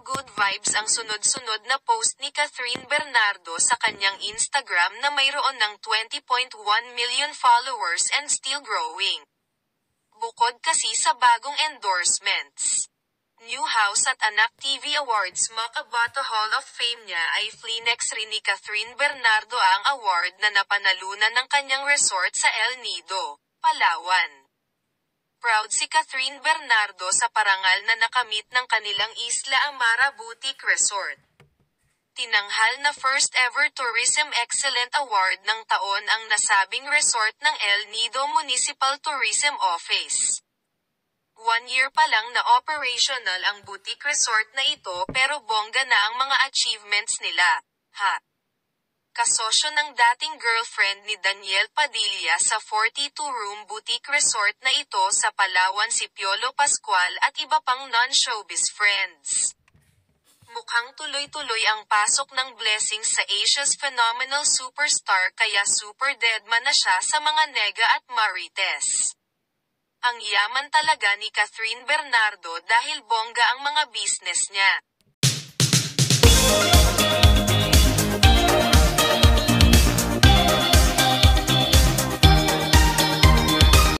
good vibes ang sunod-sunod na post ni Catherine Bernardo sa kanyang Instagram na mayroon ng 20.1 million followers and still growing. Bukod kasi sa bagong endorsements, New House at Anak TV Awards Makabato Hall of Fame niya ay flinex rin ni Catherine Bernardo ang award na napanalunan ng kanyang resort sa El Nido, Palawan. Proud si Catherine Bernardo sa parangal na nakamit ng kanilang Isla Amara Boutique Resort. Tinanghal na first ever Tourism Excellent Award ng taon ang nasabing resort ng El Nido Municipal Tourism Office. 1 year pa lang na operational ang boutique resort na ito pero bongga na ang mga achievements nila, ha? Kasosyo ng dating girlfriend ni Daniel Padilla sa 42-room boutique resort na ito sa Palawan si Piolo Pascual at iba pang non-showbiz friends. Mukhang tuloy-tuloy ang pasok ng blessings sa Asia's phenomenal superstar kaya super deadman na siya sa mga nega at marites. Ang yaman talaga ni Catherine Bernardo dahil bongga ang mga business niya.